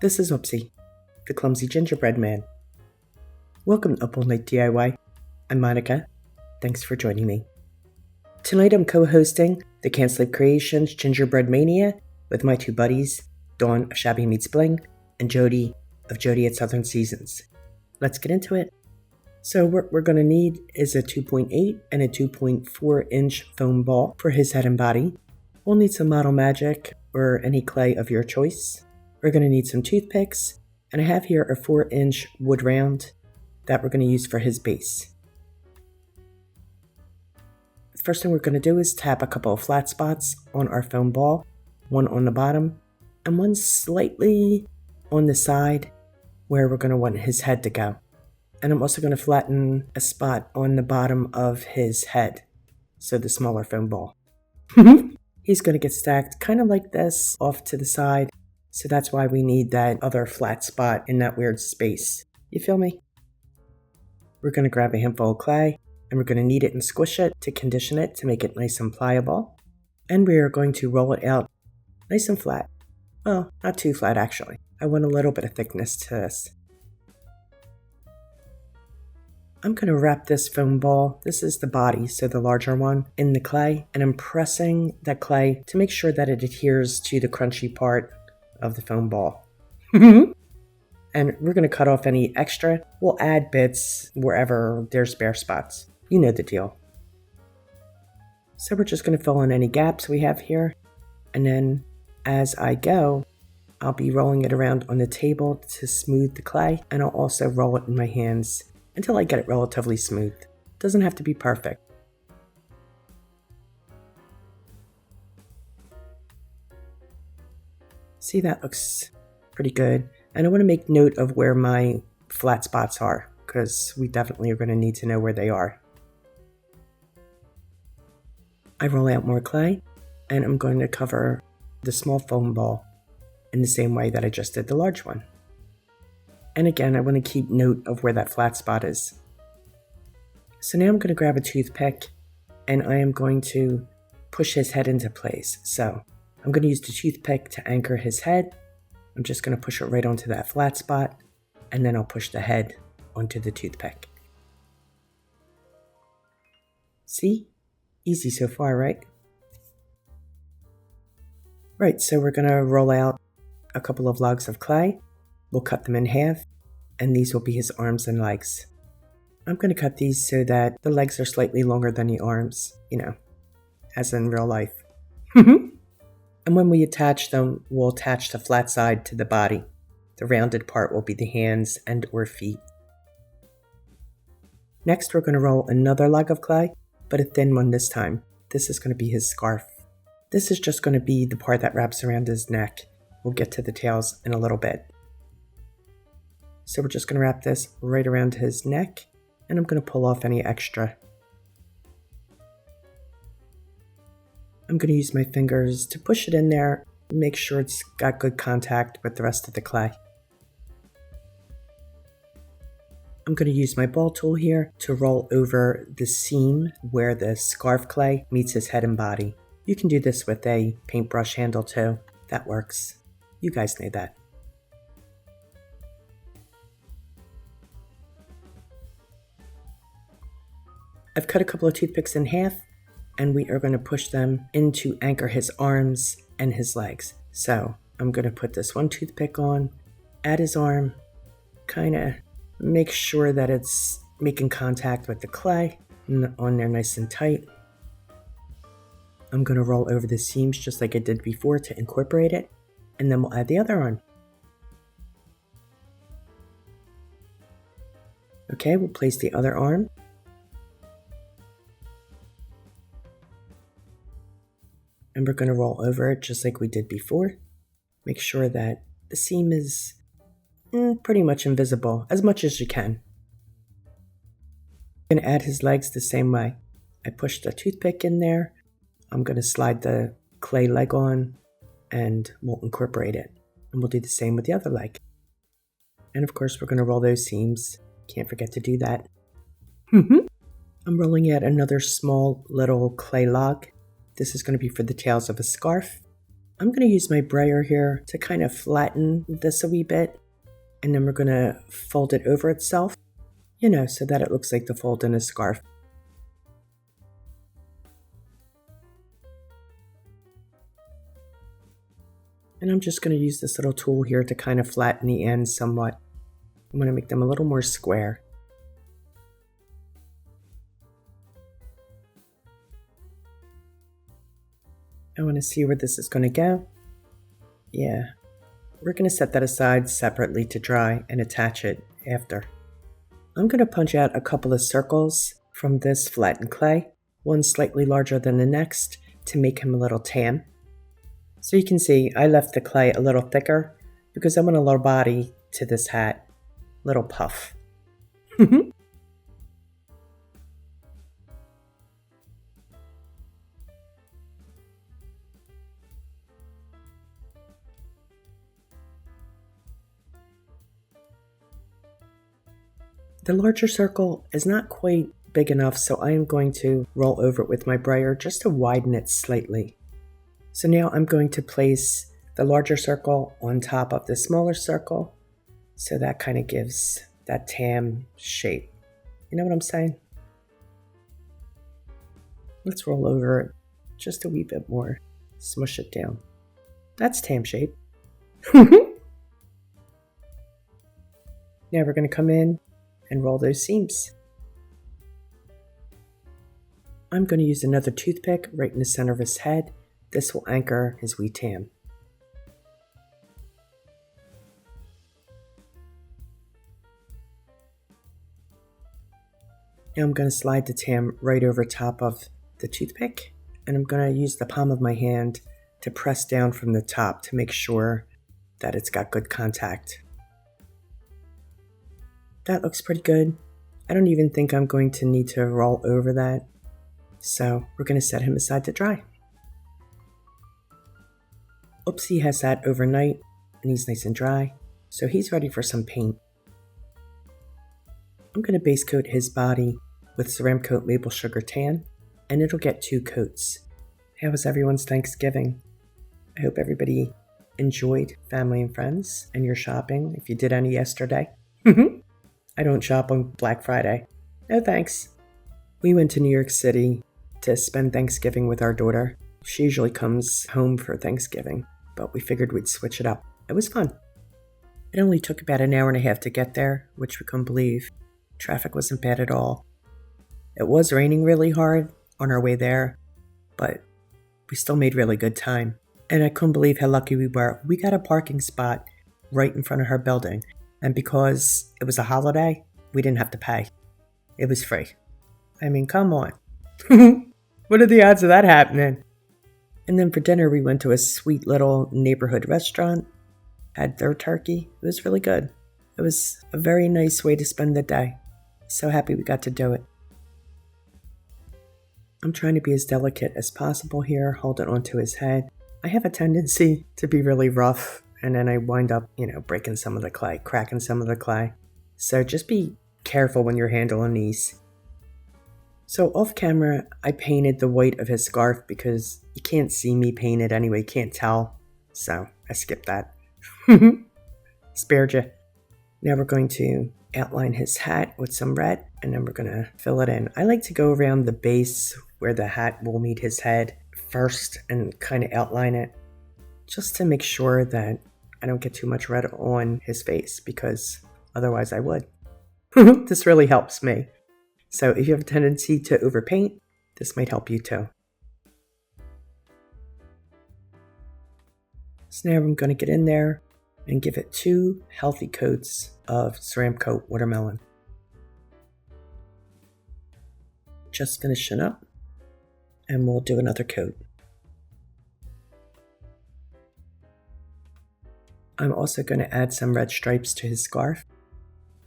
This is Oopsie, the clumsy gingerbread man. Welcome to Up All Night DIY. I'm Monica. Thanks for joining me. Tonight I'm co-hosting the Canceled Creations Gingerbread Mania with my two buddies, Dawn of Shabby Meets Bling and Jody of Jody at Southern Seasons. Let's get into it. So what we're going to need is a 2.8 and a 2.4 inch foam ball for his head and body. We'll need some Model Magic or any clay of your choice. We're going to need some toothpicks, and I have here a 4-inch wood round that we're going to use for his base. The first thing we're going to do is tap a couple of flat spots on our foam ball, one on the bottom and one slightly on the side where we're going to want his head to go. And I'm also going to flatten a spot on the bottom of his head, so the smaller foam ball. He's going to get stacked kind of like this off to the side. So that's why we need that other flat spot in that weird space. You feel me? We're going to grab a handful of clay and we're going to knead it and squish it to condition it to make it nice and pliable. And we are going to roll it out nice and flat. Well, not too flat actually. I want a little bit of thickness to this. I'm going to wrap this foam ball, this is the body, so the larger one, in the clay. And I'm pressing that clay to make sure that it adheres to the crunchy part of the foam ball. And we're going to cut off any extra. We'll add bits wherever there's bare spots. You know the deal. So we're just going to fill in any gaps we have here. And then as I go, I'll be rolling it around on the table to smooth the clay. And I'll also roll it in my hands until I get it relatively smooth. Doesn't have to be perfect. See, that looks pretty good. And I want to make note of where my flat spots are, because we definitely are going to need to know where they are. I roll out more clay, and I'm going to cover the small foam ball in the same way that I just did the large one. And again, I want to keep note of where that flat spot is. So now I'm going to grab a toothpick, and I am going to push his head into place. So I'm going to use the toothpick to anchor his head. I'm just going to push it right onto that flat spot, and then I'll push the head onto the toothpick. See? Easy so far, right? Right, so we're going to roll out a couple of logs of clay. We'll cut them in half, and these will be his arms and legs. I'm going to cut these so that the legs are slightly longer than the arms, you know, as in real life. And when we attach them, we'll attach the flat side to the body. The rounded part will be the hands and or feet. Next, we're going to roll another log of clay, but a thin one this time. This is going to be his scarf. This is just going to be the part that wraps around his neck. We'll get to the tails in a little bit. So we're just going to wrap this right around his neck, and I'm going to pull off any extra. I'm going to use my fingers to push it in there and make sure it's got good contact with the rest of the clay. I'm going to use my ball tool here to roll over the seam where the scarf clay meets his head and body. You can do this with a paintbrush handle too. That works. You guys know that. I've cut a couple of toothpicks in half, and we are going to push them in to anchor his arms and his legs. So I'm going to put this one toothpick on, at his arm, kind of make sure that it's making contact with the clay, on there nice and tight. I'm going to roll over the seams just like I did before to incorporate it, and then we'll add the other arm. Okay, we'll place the other arm. And we're going to roll over it just like we did before. Make sure that the seam is pretty much invisible, as much as you can. I'm going to add his legs the same way. I pushed a toothpick in there. I'm going to slide the clay leg on, and we'll incorporate it. And we'll do the same with the other leg. And of course, we're going to roll those seams. Can't forget to do that. I'm rolling out another small little clay log. This is going to be for the tails of a scarf. I'm going to use my brayer here to kind of flatten this a wee bit, and then we're going to fold it over itself, you know, so that it looks like the fold in a scarf. And I'm just going to use this little tool here to kind of flatten the ends somewhat. I'm going to make them a little more square. I want to see where this is going to go. Yeah, we're going to set that aside separately to dry and attach it after. I'm going to punch out a couple of circles from this flattened clay, one slightly larger than the next to make him a little tan. So you can see I left the clay a little thicker because I want a little body to this hat, little puff. The larger circle is not quite big enough, so I am going to roll over it with my brayer just to widen it slightly. So now I'm going to place the larger circle on top of the smaller circle, so that kind of gives that tam shape. You know what I'm saying? Let's roll over it just a wee bit more, smush it down. That's tam shape. Now we're going to come in and roll those seams. I'm going to use another toothpick right in the center of his head. This will anchor his wee tam. Now I'm going to slide the tam right over top of the toothpick, and I'm going to use the palm of my hand to press down from the top to make sure that it's got good contact. That looks pretty good. I don't even think I'm going to need to roll over that. So we're going to set him aside to dry. Oopsie has sat overnight and he's nice and dry, so he's ready for some paint. I'm going to base coat his body with Ceramcoat Maple Sugar Tan, and it'll get 2 coats. How was everyone's Thanksgiving? I hope everybody enjoyed family and friends and your shopping, if you did any yesterday. I don't shop on Black Friday. No thanks. We went to New York City to spend Thanksgiving with our daughter. She usually comes home for Thanksgiving, but we figured we'd switch it up. It was fun. It only took about an hour and a half to get there, which we couldn't believe. Traffic wasn't bad at all. It was raining really hard on our way there, but we still made really good time. And I couldn't believe how lucky we were. We got a parking spot right in front of her building, and because it was a holiday, we didn't have to pay. It was free. I mean, come on. What are the odds of that happening? And then for dinner, we went to a sweet little neighborhood restaurant, had their turkey. It was really good. It was a very nice way to spend the day. So happy we got to do it. I'm trying to be as delicate as possible here, holding onto his head. I have a tendency to be really rough, and then I wind up, breaking some of the clay, cracking some of the clay. So just be careful when you're handling these. So off camera, I painted the white of his scarf because you can't see me paint it anyway, can't tell. So I skipped that. Spared you. Now we're going to outline his hat with some red, and then we're going to fill it in. I like to go around the base where the hat will meet his head first and kind of outline it, just to make sure that I don't get too much red on his face, because otherwise I would. This really helps me. So if you have a tendency to overpaint, this might help you too. So now I'm going to get in there and give it 2 healthy coats of Ceramcoat Watermelon. Just finishing up, and we'll do another coat. I'm also going to add some red stripes to his scarf.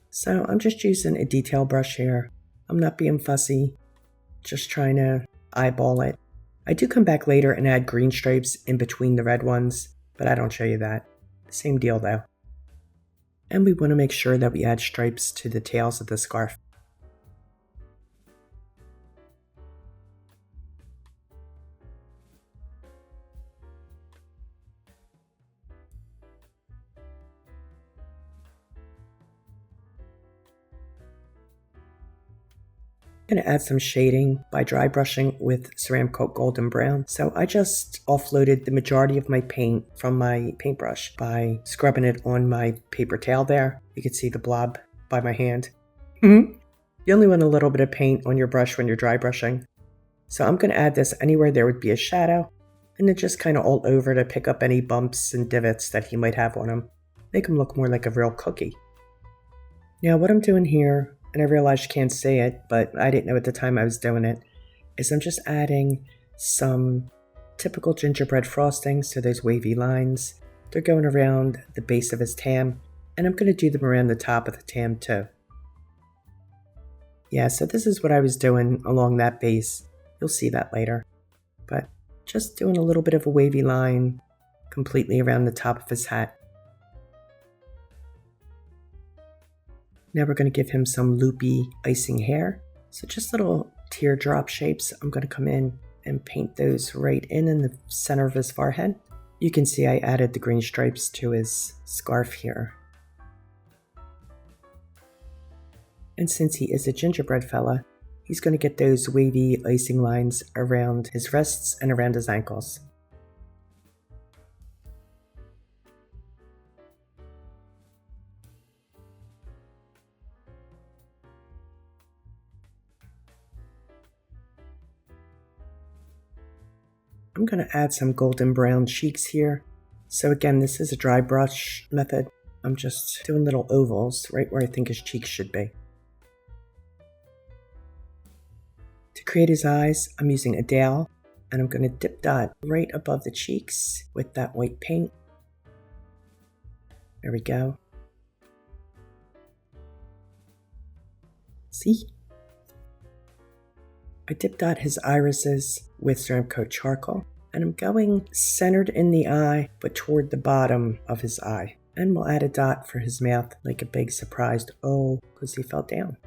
So I'm just using a detail brush here. I'm not being fussy, just trying to eyeball it. I do come back later and add green stripes in between the red ones, but I don't show you that. Same deal though. And we want to make sure that we add stripes to the tails of the scarf. going to add some shading by dry brushing with Ceramcoat Golden Brown. So I just offloaded the majority of my paint from my paintbrush by scrubbing it on my paper towel there. You can see the blob by my hand. You only want a little bit of paint on your brush when you're dry brushing. So I'm going to add this anywhere there would be a shadow, and then just kind of all over to pick up any bumps and divots that he might have on him. Make him look more like a real cookie. Now what I'm doing here, and I realize you can't see it, but I didn't know at the time I was doing it, is I'm just adding some typical gingerbread frosting, so those wavy lines. They're going around the base of his tam, and I'm going to do them around the top of the tam too. Yeah, so this is what I was doing along that base. You'll see that later. But just doing a little bit of a wavy line completely around the top of his hat. Now we're going to give him some loopy icing hair. So just little teardrop shapes. I'm going to come in and paint those right in the center of his forehead. You can see I added the green stripes to his scarf here. And since he is a gingerbread fella, he's going to get those wavy icing lines around his wrists and around his ankles. I'm going to add some golden brown cheeks here. So again, this is a dry brush method. I'm just doing little ovals right where I think his cheeks should be. To create his eyes, I'm using a dowel, and I'm going to dip dot right above the cheeks with that white paint. There we go. See? I dip dot his irises with Ceramcoat charcoal, and I'm going centered in the eye, but toward the bottom of his eye. And we'll add a dot for his mouth, like a big surprised oh, because he fell down.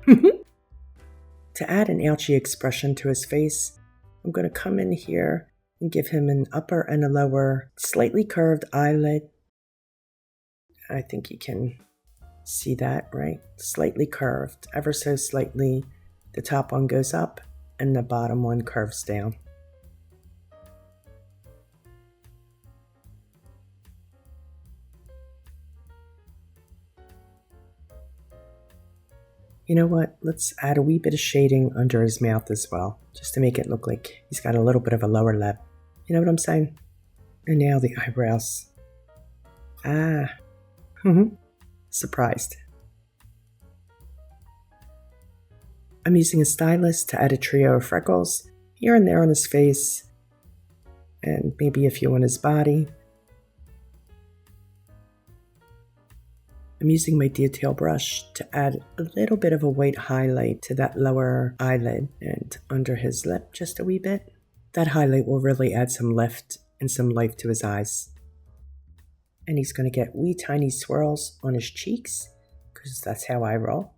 To add an ouchie expression to his face, I'm going to come in here and give him an upper and a lower, slightly curved eyelid. I think you can see that, right? Slightly curved, ever so slightly. The top one goes up and the bottom one curves down. You know what? Let's add a wee bit of shading under his mouth as well, just to make it look like he's got a little bit of a lower lip. You know what I'm saying? And now the eyebrows. Surprised. I'm using a stylus to add a trio of freckles here and there on his face, and maybe a few on his body. I'm using my detail brush to add a little bit of a white highlight to that lower eyelid and under his lip just a wee bit. That highlight will really add some lift and some life to his eyes. And he's going to get wee tiny swirls on his cheeks, because that's how I roll.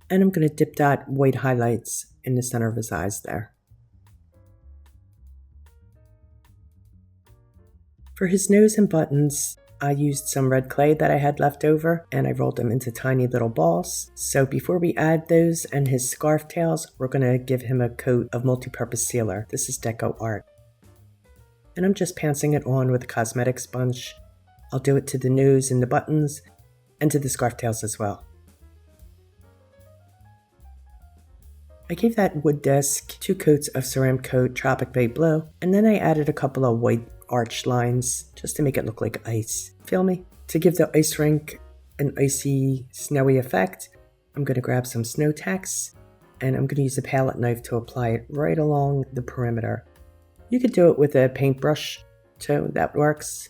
And I'm going to dip dot white highlights in the center of his eyes there. For his nose and buttons, I used some red clay that I had left over, and I rolled them into tiny little balls. So before we add those and his scarf tails, we're going to give him a coat of multi-purpose sealer. This is DecoArt. And I'm just pouncing it on with a cosmetic sponge. I'll do it to the nose and the buttons, and to the scarf tails as well. I gave that wood disc 2 coats of Ceramcoat Tropic Bay Blue, and then I added a couple of white arch lines just to make it look like ice. Feel me? To give the ice rink an icy, snowy effect, I'm going to grab some SnowTex, and I'm going to use a palette knife to apply it right along the perimeter. You could do it with a paintbrush too, that works.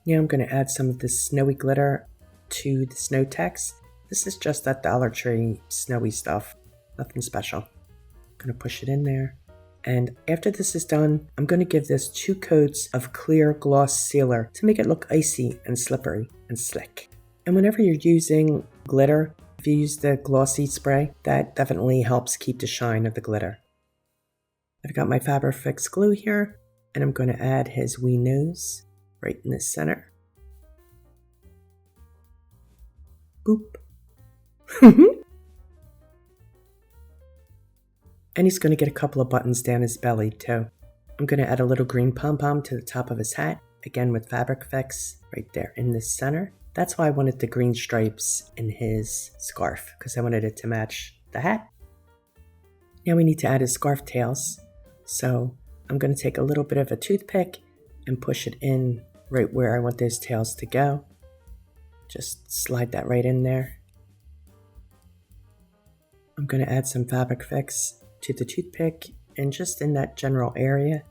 Now I'm going to add some of this snowy glitter to the SnowTex. This is just that Dollar Tree snowy stuff, nothing special. I'm going to push it in there. And after this is done, I'm going to give this 2 coats of clear gloss sealer to make it look icy and slippery and slick. And whenever you're using glitter, If you use the glossy spray, that definitely helps keep the shine of the glitter. I've got my FabriFix Glue here, and I'm going to add his wee nose right in the center. Boop. And he's going to get a couple of buttons down his belly too. I'm going to add a little green pom-pom to the top of his hat, again with FabriFix right there in the center. That's why I wanted the green stripes in his scarf, because I wanted it to match the hat. Now we need to add his scarf tails. So I'm going to take a little bit of a toothpick and push it in right where I want those tails to go. Just slide that right in there. I'm going to add some FabriFix to the toothpick and just in that general area,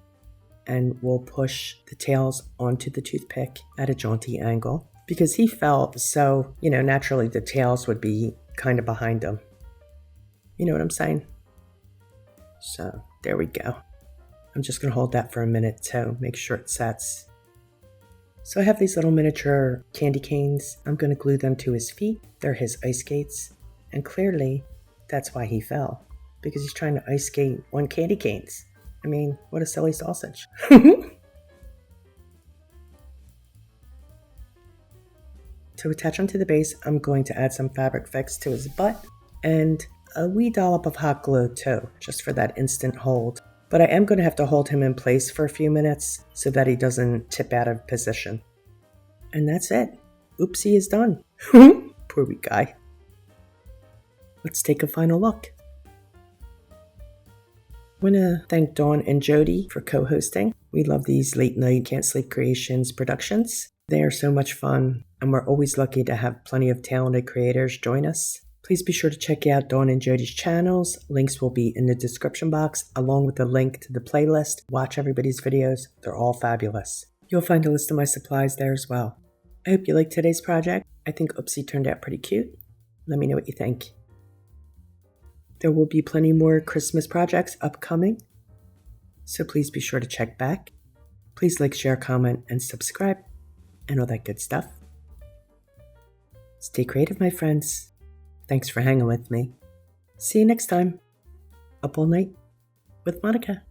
and we'll push the tails onto the toothpick at a jaunty angle because he fell, so naturally the tails would be kind of behind him. You know what I'm saying? So there we go. I'm just going to hold that for a minute to make sure it sets. So I have these little miniature candy canes. I'm going to glue them to his feet. They're his ice skates, and clearly that's why he fell. Because he's trying to ice skate on candy canes. I mean, what a silly sausage. To attach onto the base, I'm going to add some FabriFix to his butt and a wee dollop of hot glue too, just for that instant hold. But I am going to have to hold him in place for a few minutes so that he doesn't tip out of position. And that's it. Oopsie is done. Poor wee guy. Let's take a final look. I want to thank Dawn and Jody for co-hosting. We love these late night Can't Sleep Creations productions. They are so much fun, and we're always lucky to have plenty of talented creators join us. Please be sure to check out Dawn and Jody's channels. Links will be in the description box, along with a link to the playlist. Watch everybody's videos. They're all fabulous. You'll find a list of my supplies there as well. I hope you liked today's project. I think Oopsie turned out pretty cute. Let me know what you think. There will be plenty more Christmas projects upcoming, so please be sure to check back. Please like, share, comment, and subscribe, and all that good stuff. Stay creative, my friends. Thanks for hanging with me. See you next time. Up all night with Monica.